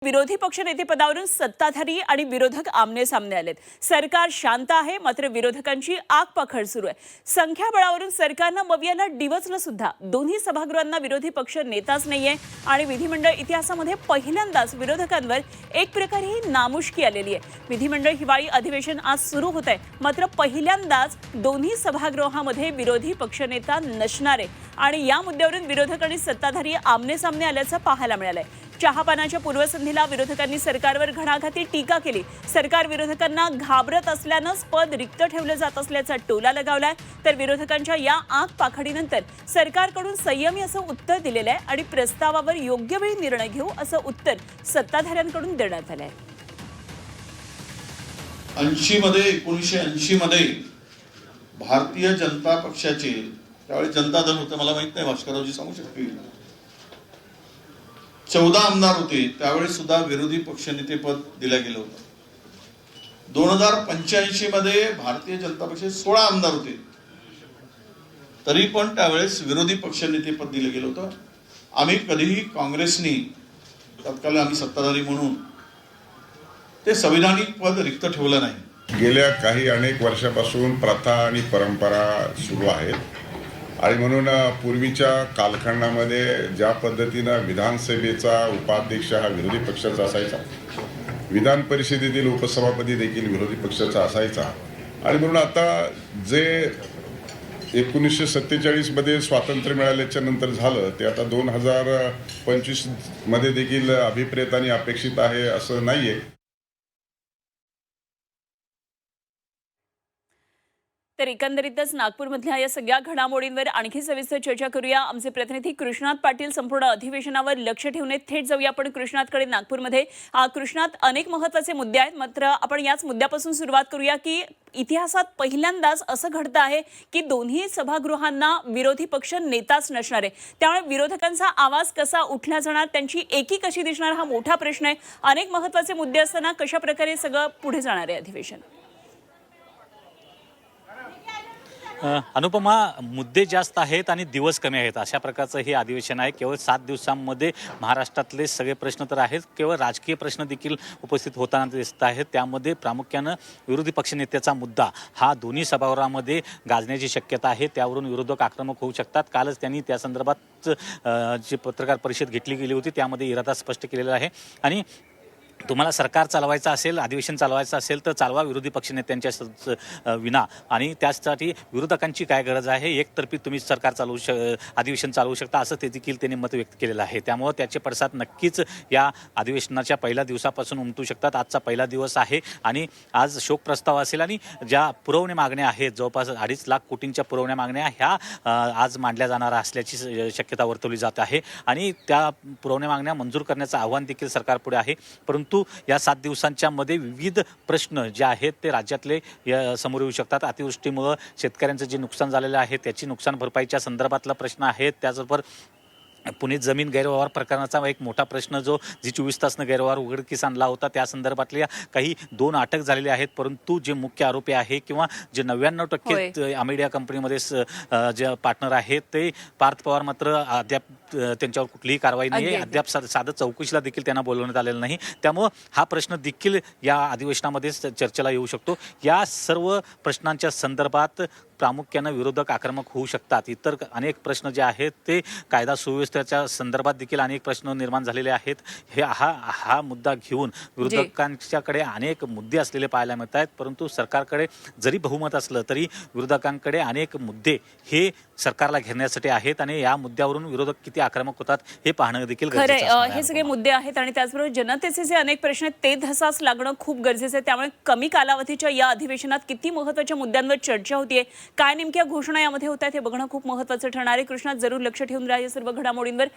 विरोधी पक्षनेतेपदावरून सत्ताधारी आणि विरोधक आमने सामने आलेत। सरकार शांत आहे, मात्र विरोधकांची आगपाखड सुरू आहे। संख्याबळावरून सरकारनं मवियाला डिवचलं सुद्धा। दोन्ही सभागृहांना विरोधी पक्ष नेताच नाहीये आणि विधिमंडळ इतिहासामध्ये पहिल्यांदाच विरोधकांवर एक प्रकारे नामुष्की आलेली आहे। विधिमंडळ हिवाळी अधिवेशन आज सुरू होत आहे, मात्र पहिल्यांदाच दोन्ही सभागृहामध्ये विरोधी पक्षनेता नसणार आहे आणि या मुद्द्यावरून विरोधक आणि सत्ताधारी आमने सामने आल्याचं पाहायला मिळालंय। चहापानाच्या पूर्वसंध्येला विरोधकांनी सरकारवर घणाघाती टीका केली। सरकार विरोधकांना घाबरत असल्यानंच पद रिक्त ठेवलं जात असल्याचा टोला लगावलाय। तर विरोधकांच्या या आगपाखडीनंतर सरकारकडून संयमी असं उत्तर दिलेलं आहे आणि प्रस्तावावर योग्य वेळी निर्णय घेऊ असं उत्तर सत्ताधाऱ्यांकडून देण्यात आलंय। 1980 मध्ये भारतीय जनता पक्षाचे त्यावेळी जनता दल होतं, मला माहित नाही, भास्कररावजी सांगू शकतील, 14 आमदार होते। त्यावेळेस सुद्धा विरोधी पक्षनेतेपद दिलं गेलं होतं। 2085 मध्ये भारतीय जनता पक्षाचे 16 आमदार होते, तरी पण त्यावेळेस विरोधी पक्षनेतेपद दिलं गेलं होतं। आम्ही कधीही काँग्रेसनी तत्कालीन आम्ही सत्ताधारी म्हणून ते संविधानिक पद रिक्त ठेवलं नाही। गेल्या काही अनेक वर्षापासून प्रथा आणि परंपरा सुरू आहेत आणि म्हणून पूर्वीच्या कालखंडामध्ये ज्या पद्धतीनं विधानसभेचा उपाध्यक्ष हा विरोधी पक्षाचा असायचा, विधान परिषदेतील उपसभापती देखील विरोधी पक्षाचा असायचा आणि म्हणून आता जे 1947 मध्ये स्वातंत्र्य मिळाल्याच्या नंतर झालं ते आता 2025 मध्ये देखील अभिप्रेत आणि अपेक्षित आहे असं नाहीये। तर एकंदरीतच नागपूरमधल्या या सगळ्या घडामोडींवर आणखी सविस्तर चर्चा करूया। आमचे प्रतिनिधी कृष्णात पाटील संपूर्ण अधिवेशनावर लक्ष ठेवून थेट जाऊया आपण कृष्णातकडे नागपूरमध्ये। कृष्णात अनेक महत्त्वाचे मुद्दे आहेत, मात्र आपण याच मुद्द्यापासून सुरुवात करूया की इतिहासात पहिल्यांदाच असं घडतं आहे की दोन्ही सभागृहांना विरोधी पक्ष नेताच नसणार आहे। त्यामुळे विरोधकांचा आवाज कसा उठला जाणार, त्यांची एकी कशी दिसणार, हा मोठा प्रश्न आहे। अनेक महत्त्वाचे मुद्दे असताना कशा प्रकारे सगळं पुढे जाणार आहे अधिवेशन? अनुपमा, मुद्दे जास्त आहेत आणि दिवस कमी आहेत अशा प्रकारचं हे अधिवेशन आहे। केवळ 7 दिवसांमध्ये महाराष्ट्रातले सगळे प्रश्न तर आहेत, केवळ राजकीय प्रश्न देखील उपस्थित होताना दिसत आहेत। त्यामध्ये प्रामुख्यानं विरोधी पक्षनेत्याचा मुद्दा हा दोन्ही सभागृहामध्ये गाजण्याची शक्यता आहे। त्यावरून विरोधक आक्रमक होऊ शकतात। कालच त्यांनी त्या संदर्भात जी पत्रकार परिषद घेतली गेली होती त्यामध्ये इरादा स्पष्ट केलेला आहे आणि तुम्हाला सरकार चालवायचं असेल, अधिवेशन चालवायचं असेल तर चालवा विरोधी पक्षनेत्यांच्या विना, आणि त्यासाठी विरोधकांची काय गरज आहे, एकतर्फी तुम्ही सरकार अधिवेशन चालवू शकता असं ते देखील त्यांनी मत व्यक्त केलेलं आहे। त्यामुळे त्याचे पडसाद नक्कीच या अधिवेशनाच्या पहिल्या दिवसापासून उमटू शकतात। आजचा पहिला दिवस आहे आणि आज शोक प्रस्ताव असेल आणि ज्या पुरवणी मागण्या आहेत, जवळपास 2.5 लाख कोटींच्या पुरवण्या मागण्या ह्या आज मांडल्या जाणार असल्याची शक्यता वर्तवली जात आहे आणि त्या पुरवण्या मागण्या मंजूर करण्याचं आव्हान देखील सरकारपुढे आहे। परंतु या 7 दिवसांच्या मध्ये विविध प्रश्न जे आहेत ते राज्यातले समोर येऊ शकतात। अतिवृष्टीमुळे शेतकऱ्यांचं जे नुकसान झालेलं आहे त्याची नुकसान भरपाईच्या संदर्भातला प्रश्न आहे। त्याचबरोबर पुणे जमीन गैरव्यवहार प्रकरणाचा एक मोठा प्रश्न जो 24 तासनं गैरव्यवहार उघडकीस आणला होता, त्या संदर्भातल्या काही 2 अटक झालेले आहेत, परंतु जे मुख्य आरोपी आहे किंवा जे 99% अमेडिया कंपनीमध्ये जे पार्टनर आहेत ते पार्थ पवार मात्र अद्याप त्यांच्यावर कुठलीही कारवाई नाही आहे। अद्याप साधं चौकशीला देखील त्यांना बोलवण्यात आलेलं नाही। त्यामुळं हा प्रश्न देखील या अधिवेशनामध्ये चर्चेला येऊ शकतो। या सर्व प्रश्नांच्या संदर्भात प्रामुख्यानं विरोधक आक्रमक होऊ शकतात। इतर अनेक प्रश्न जे आहेत ते कायदा सुव्यवस्थेच्या संदर्भात देखील अनेक प्रश्न निर्माण झालेले आहेत। हा मुद्दा घेऊन विरोधकांच्याकडे अनेक मुद्दे असलेले पाहायला मिळत आहेत, परंतु सरकारकडे जरी बहुमत असलं तरी विरोधकांकडे अनेक मुद्दे हे सरकारला घेण्यासाठी आहेत आणि या मुद्द्यावरून विरोधक किती आक्रमक होतात हे पाहणं देखील गरजेचं आहे। हे सगळे मुद्दे आहेत आणि त्याचबरोबर जनतेचे जे अनेक प्रश्न आहेत ते धसास लागणं खूप गरजेचं आहे। त्यामुळे कमी कालावधीच्या या अधिवेशनात किती महत्त्वाच्या मुद्द्यांवर चर्चा होतीये, काय नेमक्या घोषणा यामध्ये होत आहेत हे बघणं खूप महत्त्वाचं ठरणार आहे। कृष्णात जरूर लक्ष ठेवून राहा या सर्व घडामोडींवर।